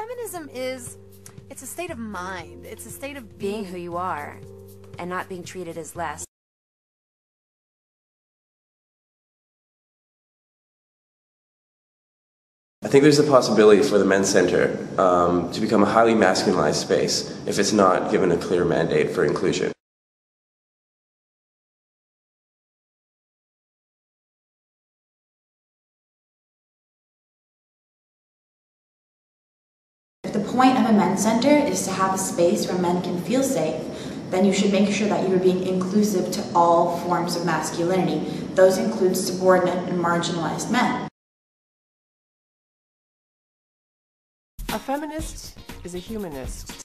Feminism is, it's a state of mind. It's a state of being who you are and not being treated as less. I think there's a possibility for the Men's Center to become a highly masculinized space if it's not given a clear mandate for inclusion. If the point of a men's center is to have a space where men can feel safe, then you should make sure that you are being inclusive to all forms of masculinity. Those include subordinate and marginalized men. A feminist is a humanist.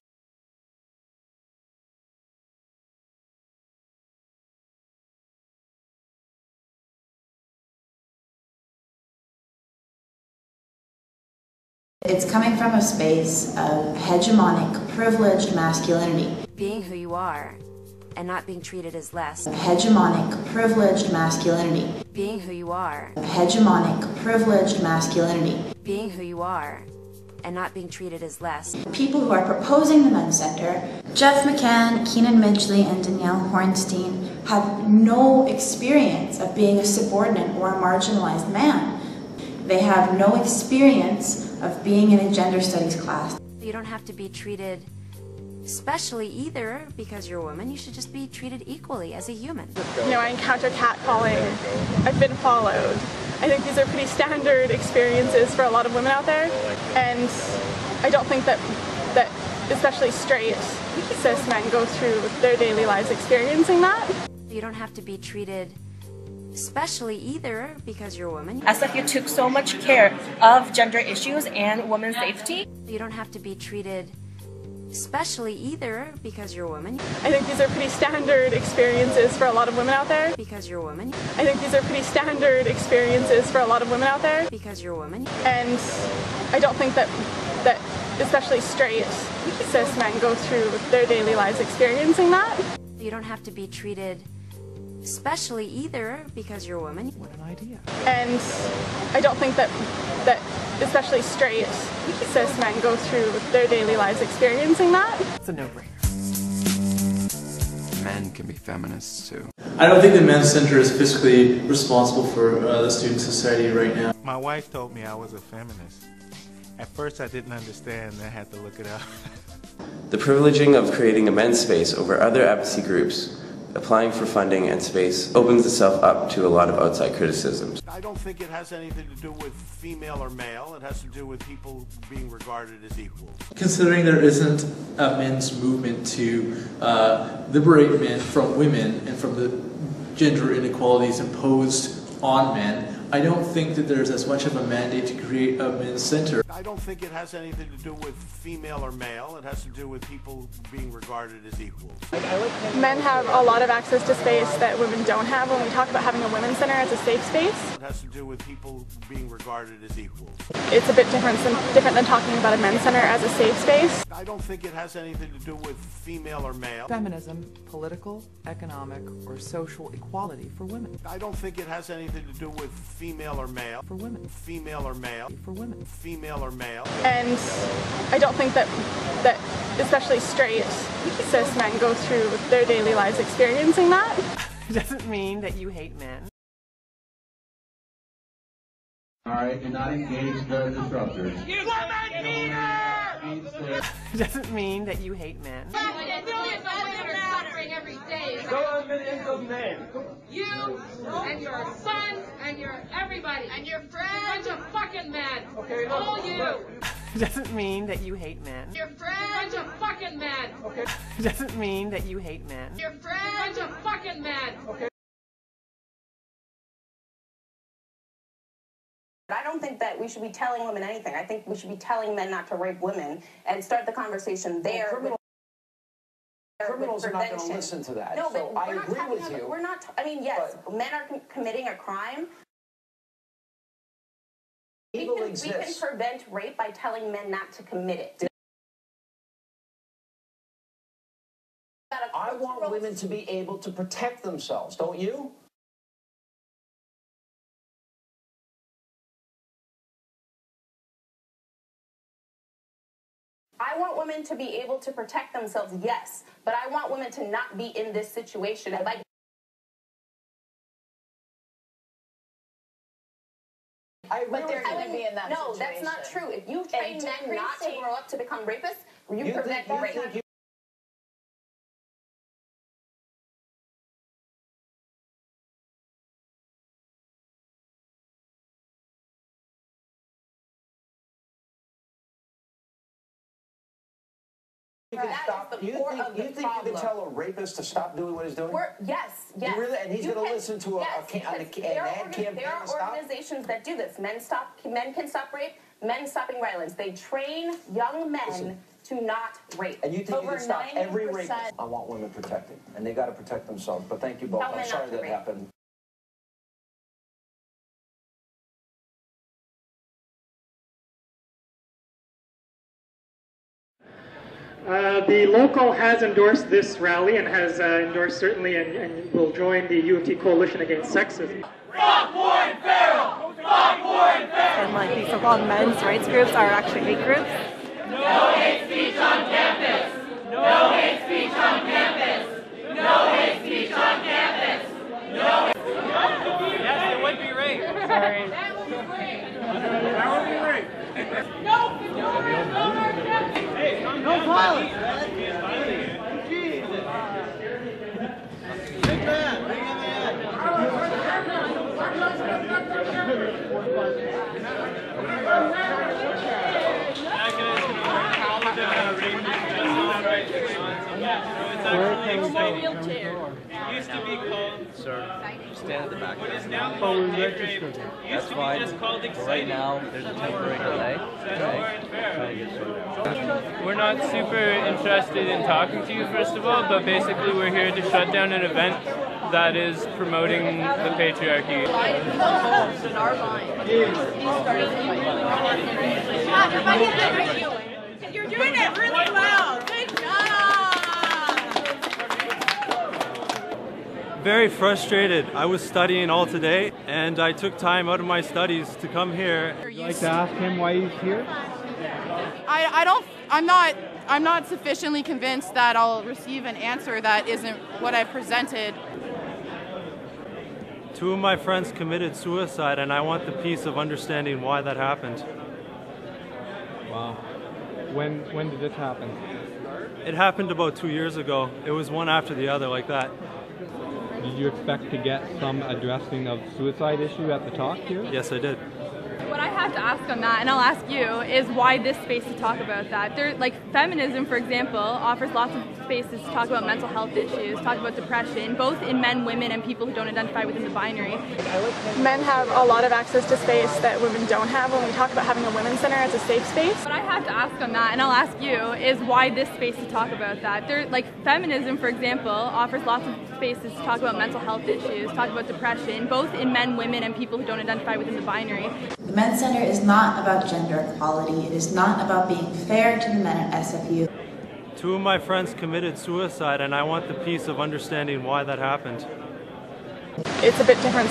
It's coming from a space of hegemonic, privileged masculinity. Being who you are and not being treated as less. Hegemonic, privileged masculinity. Being who you are. Hegemonic, privileged masculinity. Being who you are and not being treated as less. The people who are proposing the Men's Center, Jeff McCann, Keenan Midgley, and Danielle Hornstein, have no experience of being a subordinate or a marginalized man. They have no experience of being in a gender studies class. You don't have to be treated specially either because you're a woman. You should just be treated equally as a human. You know, I encounter catcalling. I've been followed. I think these are pretty standard experiences for a lot of women out there, and I don't think that especially straight cis men go through their daily lives experiencing that. You don't have to be treated specially either because you're a woman. As if you took so much care of gender issues and women's safety. You don't have to be treated specially either because you're a woman. I think these are pretty standard experiences for a lot of women out there. Because you're a woman. I think these are pretty standard experiences for a lot of women out there. Because you're a woman. And I don't think that especially straight cis men go through their daily lives experiencing that. You don't have to be treated specially either because you're a woman. What an idea. And I don't think that especially straight cis men go through their daily lives experiencing that. It's a no-brainer. Men can be feminists too. I don't think the Men's Center is fiscally responsible for the student society right now. My wife told me I was a feminist. At first I didn't understand, I had to look it up. The privileging of creating a men's space over other advocacy groups, applying for funding and space, opens itself up to a lot of outside criticisms. I don't think it has anything to do with female or male. It has to do with people being regarded as equals. Considering there isn't a men's movement to liberate men from women and from the gender inequalities imposed on men, I don't think that there's as much of a mandate to create a men's center. I don't think it has anything to do with female or male. It has to do with people being regarded as equals. Men have a lot of access to space that women don't have. When we talk about having a women's center as a safe space, It has to do with people being regarded as equals. it's a bit different than talking about a men's center as a safe space. I don't think it has anything to do with female or male. Feminism, political, economic, or social equality for women. I don't think it has anything to do with female or male. For women. Female or male. For women. Female or male. And I don't think that especially straight cis men go through their daily lives experiencing that. It doesn't mean that you hate men. Alright, and not engage the disruptors. You woman eater! It doesn't mean that you hate men. Every day. Go on millions of men. You and your sons and your everybody and your friends, bunch of fucking men. Okay, look, all you. It doesn't mean that you hate men. Your friends, bunch of fucking men. Okay. It doesn't mean that you hate men. Your friends, bunch of fucking men. Okay. I don't think that we should be telling women anything. I think we should be telling men not to rape women and start the conversation there. Criminals are not going to listen to that. No, so but I agree with you. We're not. I mean, yes, men are committing a crime. Evil We exists. can prevent rape by telling men not to commit it. I want women to be able to protect themselves, don't you? I want women to be able to protect themselves, yes, but I want women to not be in this situation. Like, But they're going to be in that no, situation. that's not true. If you train men not to grow up to become rapists, you prevent rape. You think you can tell a rapist to stop doing what he's doing? Yes. You really, and he's going to listen to an ad campaign. There are organizations that do this. Men can stop rape. Men stopping violence. They train young men to not rape. And you think you can stop every rapist? I want women protected, and they got to protect themselves. But thank you both. I'm sorry that happened. The local has endorsed this rally and has endorsed certainly and will join the U of T coalition against sexism. Stop Warren Farrell! Stop Warren Farrell! And like these so-called men's rights groups are actually hate groups. No hate speech on campus! No hate speech on campus! No hate speech on campus! No. Yes, it would be rape. Sorry. That would be rape. No. Hey, no violence. Jesus. Big man, bring him Used to be called, sir, stand at the back. What is now called hate rape. Used to be just called exciting. Right now, there's a temporary delay. We're not super interested in talking to you, first of all, but basically we're here to shut down an event that is promoting the patriarchy. You're doing it really well. Good job. Very frustrated. I was studying all today, and I took time out of my studies to come here. Would you like to ask him why he's here? I'm not sufficiently convinced that I'll receive an answer that isn't what I presented. Two of my friends committed suicide, and I want the peace of understanding why that happened. Wow. When did this happen? It happened about 2 years ago. It was one after the other, like that. Did you expect to get some addressing of suicide issue at the talk here? Yes, I did. What I have to ask on that, and I'll ask you, is why this space to talk about that? Like feminism, for example, offers lots of spaces to talk about mental health issues, talk about depression, both in men, women, and people who don't identify within the binary. Men have a lot of access to space that women don't have when we talk about having a women's center as a safe space. What I have to ask on that, and I'll ask you, is why this space to talk about that? Like feminism, for example, offers lots of spaces to talk about mental health issues, talk about depression, both in men, women, and people who don't identify within the binary. The Men's Center is not about gender equality. It is not about being fair to the men at SFU. Two of my friends committed suicide, and I want the peace of understanding why that happened. It's a bit different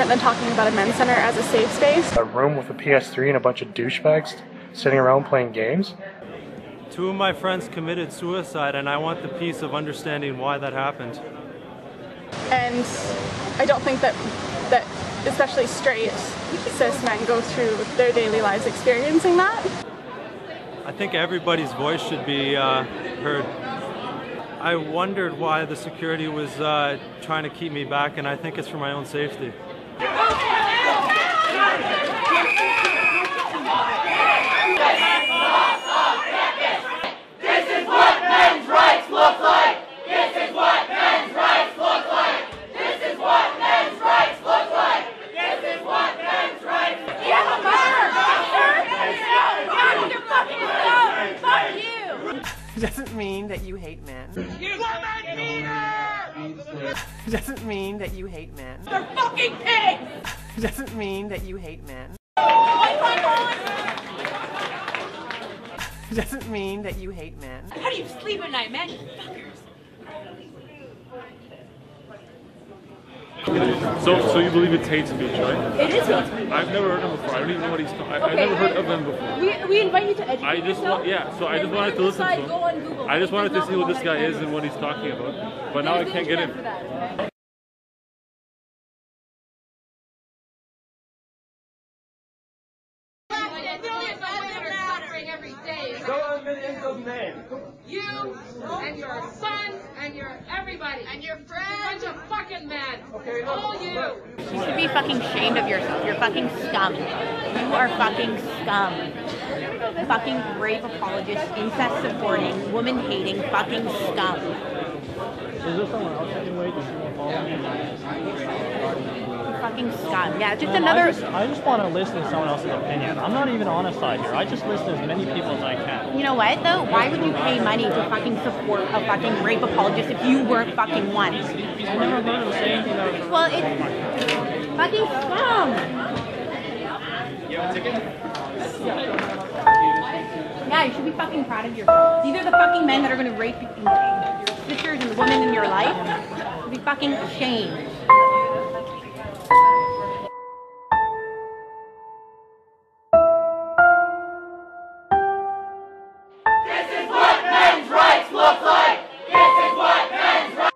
than talking about a men's center as a safe space. A room with a PS3 and a bunch of douchebags sitting around playing games. Two of my friends committed suicide, and I want the peace of understanding why that happened. And I don't think that especially straight cis men go through their daily lives experiencing that. I think everybody's voice should be heard. I wondered why the security was trying to keep me back, and I think it's for my own safety. This is what men's rights look like! This is what men's rights look like! This is what men's rights look like! This is what men's rights look like! Yeah, fuck you! Doesn't mean that you hate men. You woman eater! Doesn't mean that you hate men. They're fucking pigs! Doesn't mean that you hate men. Doesn't mean that you hate men. How do you sleep at night, man? You fuckers! So you believe it's hate speech, right? It is hate speech. I've never heard him before. I don't even know what he's talking. I've never heard of him before. We invite you to educate I just yourself. so I just wanted to listen to him. Go on Google. I just wanted to see who this guy is and what he's talking about. But now I can't get in. Millions of men. You and your son and your everybody and your friends. A bunch of fucking men. Okay, all you. You should be fucking ashamed of yourself. You're fucking scum. You are fucking scum. Fucking rape apologist, incest supporting, woman hating, fucking scum. Is there someone else I can wait? Does she want to follow me? Fucking scum. Yeah, just another. I just want to listen to someone else's opinion. I'm not even on a side here. I just listen to as many people as I can. You know what though? Why would you pay money to fucking support a fucking rape apologist if you weren't fucking one? I've never heard him say anything that was. Well, it's fucking scum. You have a ticket? Yeah, you should be fucking proud of yourself. These are the fucking men that are going to rape your sisters and the women in your life. You should be fucking ashamed. This is what men's rights look like. This is what men's rights.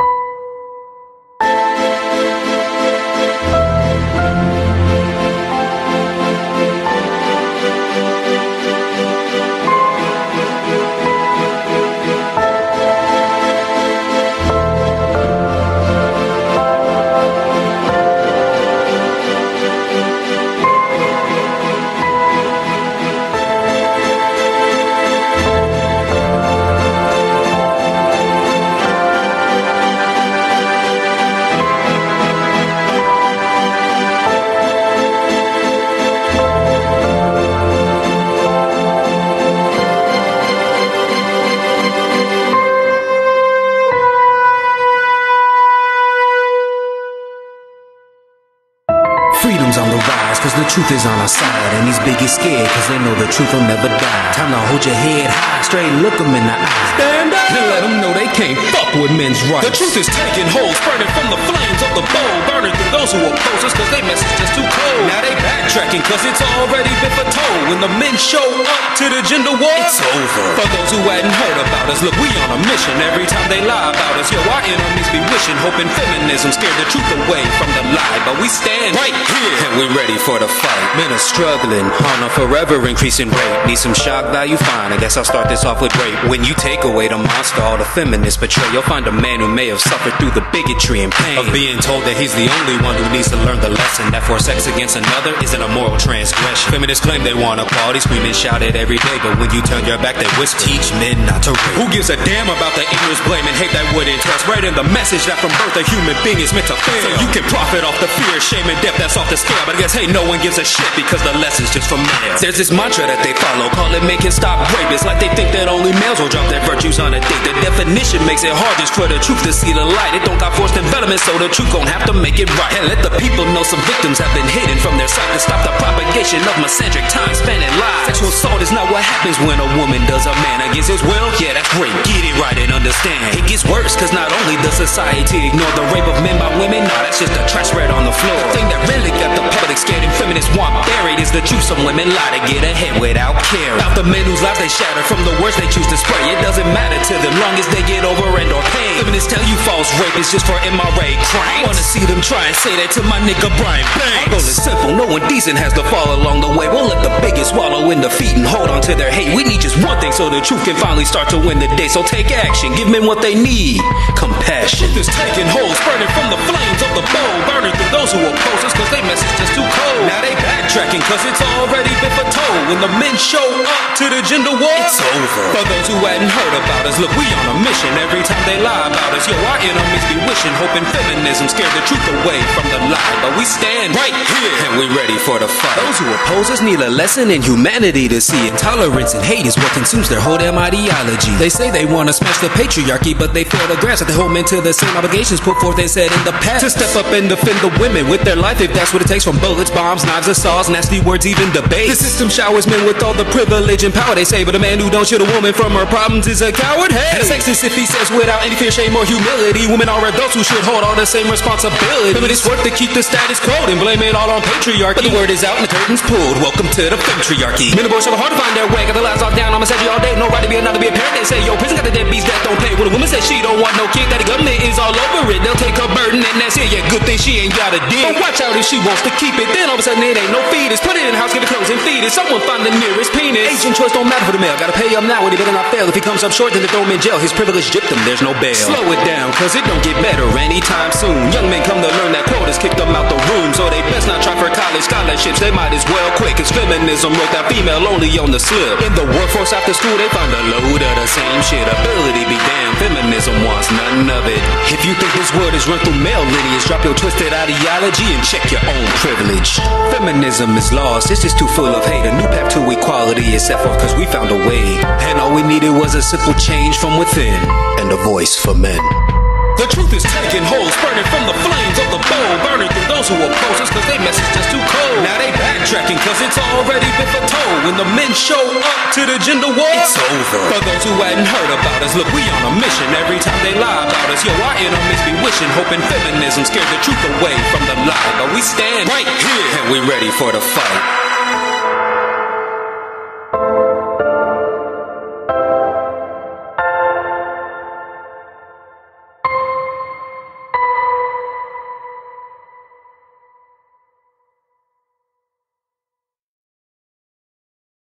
Freedom's on the rise, cause the truth is on our side. And these bigots scared, cause they know the truth will never die. Time to hold your head high, straight look them in the eye. Stand up! And let them know they can't fuck with men's rights. The truth is taking hold, spreading from the flames of the bowl. Burning through those who oppose us, cause they message just too cold. Now they backtracking, cause it's already been foretold. When the men show up to the gender war, it's over. For those who hadn't heard about us, look, we on a mission. Every time they lie about us, yo, our enemies be wishing, hoping feminism scared the truth away from the lie. But we stand right here. And we're ready for the fight. Men are struggling on a forever increasing rate. Need some shock value? Fine, I guess I'll start this off with rape. When you take away the monster all the feminists betray, you'll find a man who may have suffered through the bigotry and pain of being told that he's the only one who needs to learn the lesson that for sex against another isn't a moral transgression. Feminists claim they want equality, scream and shout it every day, but when you turn your back they whisper, teach men not to rape. Who gives a damn about the ignorance, blame, and hate that wouldn't test? Right in the message that from birth a human being is meant to fail. So you can profit off the fear, shame, and death that's off the scale. But I guess, hey, no one gives a shit because the lesson's just for males. There's this mantra that they follow, call it make it stop rape. It's like they think that only males will drop their virtues on a date. The definition makes it hard just for the truth to see the light. It don't got forced development, so the truth gon' have to make it right. And let the people know some victims have been hidden from their sight to stop the propagation of misandric time-spanning lies. Sexual assault is not what happens when a woman does a man against his will. Yeah, that's great. Get it right and understand. It gets worse, cause not only does society ignore the rape of men by women, no, that's just a trash spread on the floor. The thing that really got the public scared and feminists want buried is the truth. Some women lie to get ahead without care. About the men whose lives they shatter from the words they choose to spray. It doesn't matter to them long as they get over and or pain. Feminists tell you false rape is just for MRA crimes. I wanna see them try and say that to my nigga Brian Banks. Our goal is simple, no one decent has to fall along the way. We'll let the biggest swallow in defeat and hold on to their hate. We need just one thing so the truth can finally start to win the day. So take action, give men what they need, compassion. The truth is taking hold, spreading from the flames of the bowl. Burning through those who oppose us cause they message just too cold. Now they backtracking cause it's already been foretold. When the men show up to the gender war, it's over. For those who hadn't heard about us, look, we on a mission. Every time they lie about us, yo, our enemies be wishing, hoping feminism scared the truth away from the lie. But we stand right here and we ready for the fight. Those who oppose us need a lesson in humanity to see. Intolerance and hate is what consumes their whole damn ideology. They say they want to smash the patriarchy, but they fail to grasp that they hold men to the same obligations put forth and said in the past. To step up and defend the women with their life if that's what it takes, from bullets, bombs, knives, assault, insults, nasty words, even debate. The system showers men with all the privilege and power, they say, but a man who don't shield a woman from her problems is a coward. Hey, and a sexist if he says without any fear, shame, or humility, women are adults who should hold all the same responsibility. Feminists work to keep the status quo and blame it all on patriarchy, but the word is out and the curtain's pulled. Welcome to the patriarchy. Men and boys have hard to find their way, got the lives off down on misogyny all day. No right to be another, be a parent. They say, yo, prison got the deadbeats that don't pay. When a woman says she don't want no kid, that the government is all over it. They'll take her burden and that's it. Yeah, good thing she ain't got a dick. But watch out if she wants to keep it, then all of a sudden it ain't no fetus. Put it in the house, give it clothes and feed it. Someone find the nearest penis. Age and choice don't matter for the male. Gotta pay him now when he better not fail. If he comes up short, then they throw him in jail. His privilege gypped him, there's no bail. Slow it down, cause it don't get better anytime soon. Young men come to learn that quotas kicked them out the room, so they best not try for college scholarships. They might as well quit, cause feminism wrote that female only on the slip. In the workforce after school, they find a load of the same shit. Ability be damned, feminism wants none of it. If you think this word is run through male lineage, drop your twisted ideology and check your own privilege. Feminism is lost, it's just too full of hate. A new path to equality is set forth cause we found a way, and all we needed was a simple change from within, and a voice for men. The truth is taking hold, burning from the flames of the bowl, burning through those who oppose us cause they message just too cold. Now they backtracking cause it's already been foretold. When the men show up to the gender war, it's over. For those who hadn't heard about us, look, we on a mission. Every time they lie about us, yo, our enemies be wishing, hoping feminism scared the truth away from the lie. But we stand right here and we ready for the fight.